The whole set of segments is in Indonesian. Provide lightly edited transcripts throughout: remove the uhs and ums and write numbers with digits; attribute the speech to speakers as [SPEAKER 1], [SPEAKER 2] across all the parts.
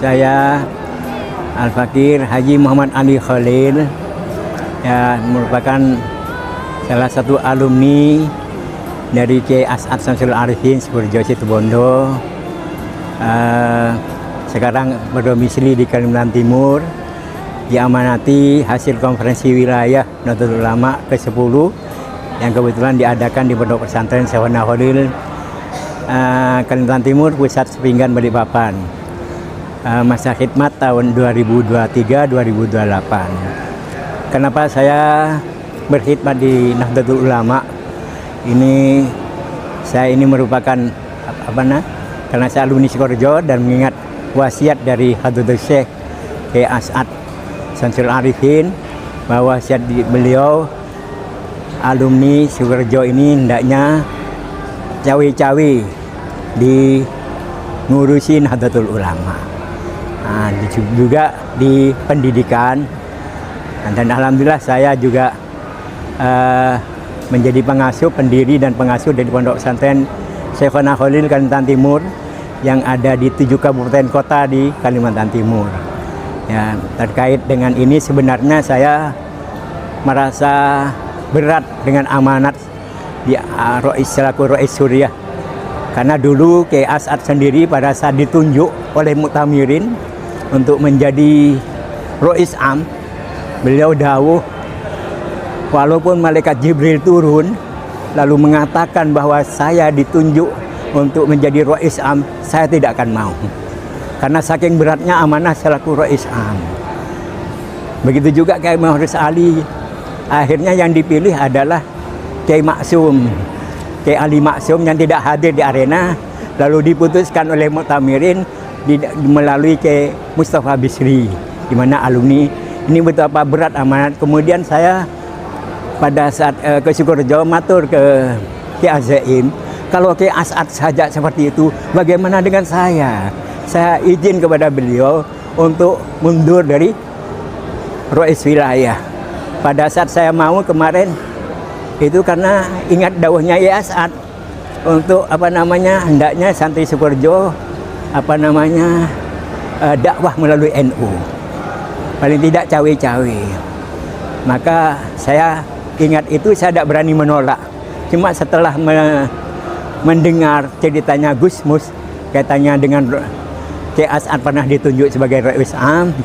[SPEAKER 1] saya Al-Fakir Haji Muhammad Ali Khalil, ya, merupakan salah satu alumni dari Kiai As'ad Syamsul Arifin Sukorejo Situbondo. Sekarang berdomisili di Kalimantan Timur, diamanati hasil konferensi wilayah Nahdlatul Ulama ke-10 yang kebetulan diadakan di Pondok Pesantren Syekhona Khalil, Kalimantan Timur, Pusat Sepinggan Balikpapan. Masa khidmat tahun 2023-2028. Kenapa saya berkhidmat di Nahdlatul Ulama? Saya ini merupakan karena saya alumni Sukorejo dan mengingat wasiat dari Hadratus Syekh Kiai As'ad Syamsul Arifin, bahwa wasiat beliau alumni Sukorejo ini hendaknya cawe-cawe di ngurusin Nahdlatul Ulama, juga di pendidikan, dan alhamdulillah saya juga menjadi pengasuh, pendiri dan pengasuh dari Pondok Pesantren Syekhona Khalil Kalimantan Timur yang ada di 7 kabupaten kota di Kalimantan Timur. Ya, terkait dengan ini sebenarnya saya merasa berat dengan amanat di selaku Rois Suriah, karena dulu Kiai As'ad sendiri pada saat ditunjuk oleh Mu'tamirin untuk menjadi Rois Am, beliau dawuh, walaupun malaikat Jibril turun lalu mengatakan bahwa saya ditunjuk untuk menjadi Rois Am, saya tidak akan mau, karena saking beratnya amanah selaku Rois Am. Begitu juga Kiai Muhammad Ali, akhirnya yang dipilih adalah Kiai Maksum, Kiai Ali Maksum yang tidak hadir di arena, lalu diputuskan oleh Mu'tamirin melalui Kiai Mustafa Bisri, di mana alumni ini betapa berat amanat. Kemudian saya pada saat ke Sukorejo matur ke Kiai Azaim, kalau Kiai As'ad saja seperti itu, bagaimana dengan saya? Saya izin kepada beliau untuk mundur dari Rois wilayah. Pada saat saya mau kemarin itu karena ingat dawuhnya Kiai As'ad untuk hendaknya santri Sukorejo dakwah melalui NU, paling tidak cawe-cawe. Maka saya ingat itu, saya tidak berani menolak. Cuma setelah mendengar ceritanya Gusmus kaitannya dengan Kiai As'ad pernah ditunjuk sebagai Rois Am,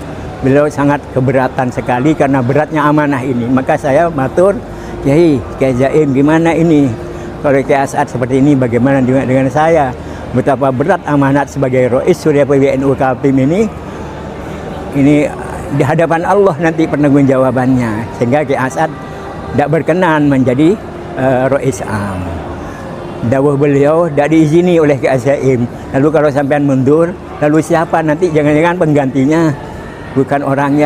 [SPEAKER 1] beliau sangat keberatan sekali karena beratnya amanah ini. Maka saya matur, Kiai Zaim, gimana ini kalau Kiai As'ad seperti ini, bagaimana dengan saya? Betapa berat amanat sebagai Rois Suriah PBNU Kaltim ini di hadapan Allah nanti penanggung jawabannya, sehingga Kiai As'ad tidak berkenan menjadi Rois Am. Dawuh beliau tidak diizini oleh Kiai Zaim. Lalu kalau sampean mundur, lalu siapa nanti? Jangan-jangan penggantinya bukan orang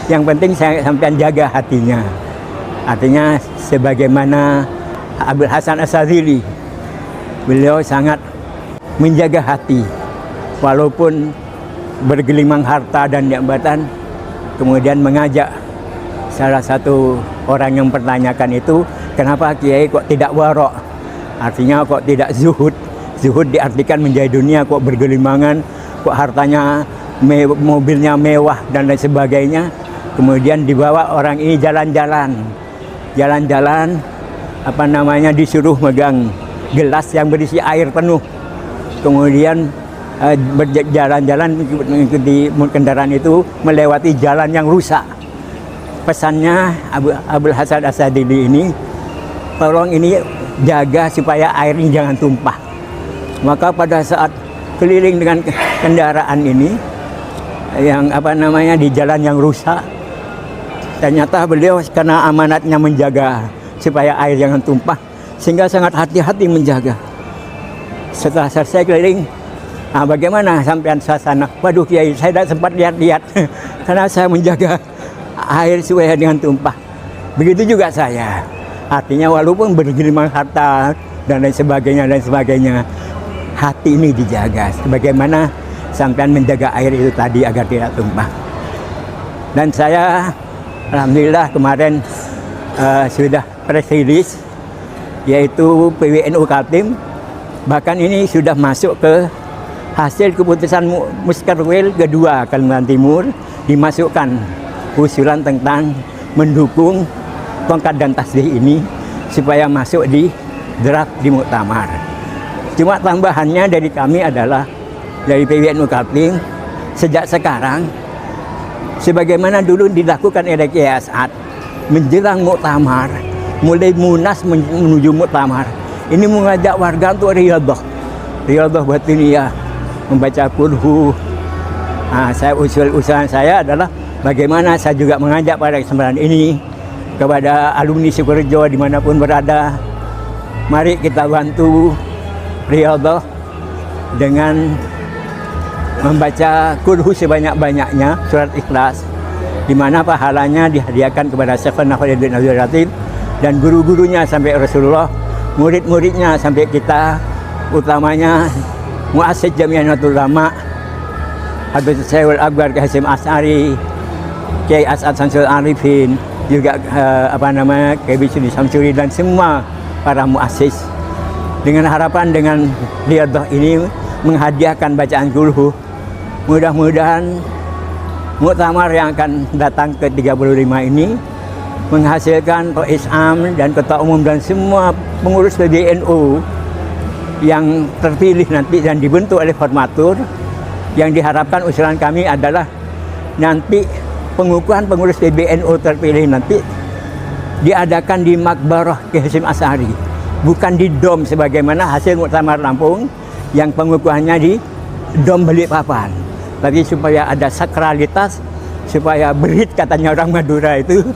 [SPEAKER 1] yang penting sampean jaga hatinya. Artinya sebagaimana Abdul Hasan As-Sadzili, beliau sangat menjaga hati walaupun bergelimang harta dan jabatan. Kemudian mengajak salah satu orang yang mempertanyakan itu, kenapa Kiai kok tidak warok? Artinya kok tidak zuhud? Zuhud diartikan menjadi dunia, kok bergelimangan, kok hartanya mobilnya mewah dan lain sebagainya. Kemudian dibawa orang ini jalan-jalan, disuruh megang gelas yang berisi air penuh. Kemudian berjalan-jalan mengikuti kendaraan itu melewati jalan yang rusak. Pesannya Abdul Hasan As-Sadzili ini, tolong ini jaga supaya air ini jangan tumpah. Maka pada saat keliling dengan kendaraan ini yang di jalan yang rusak, ternyata beliau karena amanatnya menjaga supaya air jangan tumpah, sehingga sangat hati-hati menjaga. Setelah selesai keliling, bagaimana sampean suasana? Waduh Kiai, saya tidak sempat lihat-lihat karena saya menjaga air supaya jangan tumpah. Begitu juga saya. Artinya walaupun bergelimang harta dan lain sebagainya, hati ini dijaga. Sebagaimana sampean menjaga air itu tadi agar tidak tumpah. Dan saya alhamdulillah kemarin sudah press release, yaitu PBNU Kaltim, bahkan ini sudah masuk ke hasil keputusan Muskerwil kedua Kalimantan Timur dimasukkan usulan tentang mendukung tongkat dan tasbih ini supaya masuk di draft di muktamar. Cuma tambahannya dari kami adalah dari PBNU Kaltim, sejak sekarang sebagaimana dulu dilakukan oleh Kiai As'ad menjelang muktamar, mulai munas menuju muktamar, ini mengajak warga untuk riyadhah batiniyah, membaca kulhu. Usulan saya adalah bagaimana saya juga mengajak pada kesempatan ini kepada alumni Sukorejo dimanapun berada, mari kita bantu riyadhah dengan membaca kulhu sebanyak-banyaknya, surat Ikhlas, di mana pahalanya dihadiahkan kepada Syekhana Khalid bin Abdul Latif dan guru-gurunya sampai Rasulullah, murid-muridnya sampai kita, utamanya Muassis Jami'atul Ulama Habib Syekhul Akbar Kiai Hasyim Asy'ari, Kiai As'ad Syamsul Arifin, juga Kiai Bisri Syamsuri dan semua para muassis, dengan harapan dengan riyadhah ini menghadiahkan bacaan kulhu. Mudah-mudahan muktamar yang akan datang ke 35 ini menghasilkan Rais Am dan Ketua Umum dan semua pengurus PBNU yang terpilih nanti dan dibentuk oleh formatur. Yang diharapkan usulan kami adalah nanti pengukuhan pengurus PBNU terpilih nanti diadakan di Makbarah Kiai Hasyim Asy'ari, bukan di Dom sebagaimana hasil muktamar Lampung yang pengukuhannya di Dom Balikpapan. Tapi supaya ada sakralitas, supaya berit katanya orang Madura itu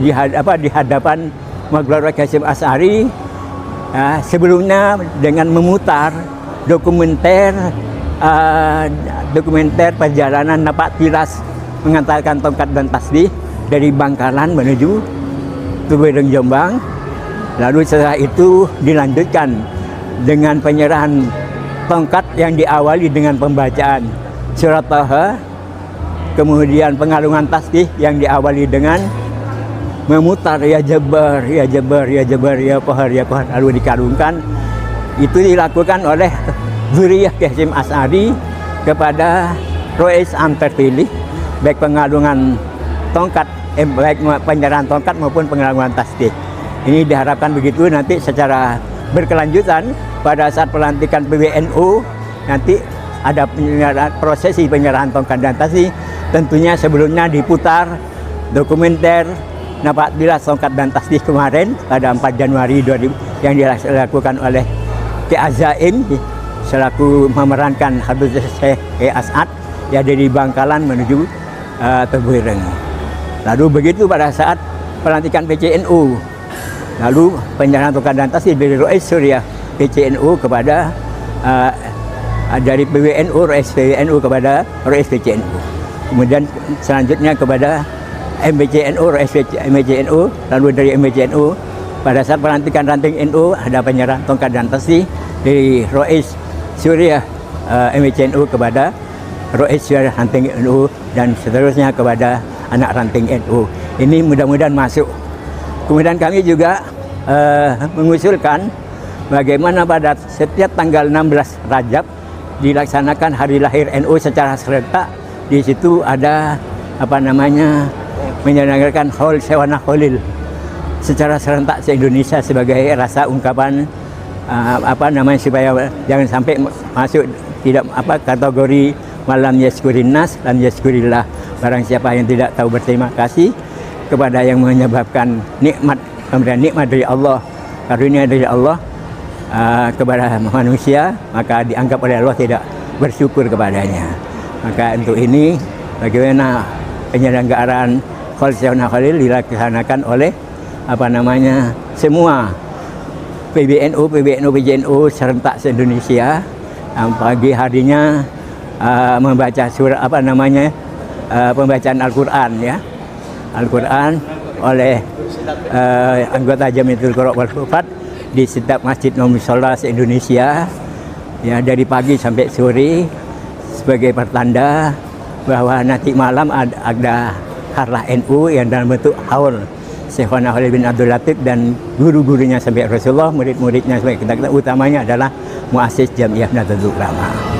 [SPEAKER 1] di hadapan Makbarah Kiai Hasyim Asy'ari. Sebelumnya dengan memutar dokumenter perjalanan Napak Tilas mengantarkan tongkat dan tasbih dari Bangkalan menuju Tubereng Jombang. Lalu setelah itu dilanjutkan dengan penyerahan tongkat yang diawali dengan pembacaan surat Taha, kemudian pengalungan tasbih yang diawali dengan memutar ya Jabar, ya Jabar, ya Jabar, ya Qahar, ya Qahar, lalu dikalungkan. Itu dilakukan oleh zuriyah Kiai Hasyim Asy'ari kepada Rais Am terpilih, baik pengalungan tongkat, baik penyerahan tongkat maupun pengalungan tasbih. Ini diharapkan begitu nanti secara berkelanjutan pada saat pelantikan PBNU nanti ada prosesi penyerahan tongkat dan tasbih. Tentunya sebelumnya diputar dokumenter Napak Tilas tongkat dan tasbih kemarin pada 4 Januari 2000 yang dilakukan oleh Kiai Azaim selaku memerankan Habib Syekh Kiai As'ad yang dari Bangkalan menuju Tubereng. Lalu begitu pada saat pelantikan PCNU, lalu penyerahan tongkat dan tasbih dari Rais Suriah PCNU kepada dari PBNU, Rais PBNU kepada Rais PCNU. Kemudian selanjutnya kepada MBCNU, Rais MBCNU, lalu dari MBCNU pada saat pelantikan ranting NU ada penyerahan tongkat dan tasbih dari Rais Suriah MBCNU kepada Rais Suriah ranting NU dan seterusnya kepada anak ranting NU. Ini mudah-mudahan masuk. Kemudian kami juga mengusulkan bagaimana pada setiap tanggal 16 Rajab dilaksanakan hari lahir NU secara serentak. Di situ ada menyelenggarakan Haul Syekhana Khalil secara serentak se-Indonesia sebagai rasa ungkapan supaya jangan sampai masuk tidak kategori malam yaskurin nas lam yaskurillah. Barang siapa yang tidak tahu berterima kasih kepada yang menyebabkan nikmat, pemberian nikmat dari Allah, karunia dari Allah kepada manusia, maka dianggap oleh Allah tidak bersyukur kepadanya. Maka untuk ini bagaimana penyelenggaraan Haul Syekhana Khalil dilaksanakan oleh semua PBNU, PJNU serentak se-Indonesia. Pagi harinya membaca surah pembacaan Al-Quran ya. Al-Quran oleh anggota Jamiatul Qurra wal Hufat di setiap masjid non-musholla se-Indonesia ya, dari pagi sampai sore sebagai pertanda bahwa nanti malam ada harlah NU yang dalam bentuk haul Syekhana Khalid bin Abdul Latif dan guru-gurunya sampai Rasulullah, murid-muridnya sampai kita utamanya adalah Muassis Jamiah Nahdlatul Ulama.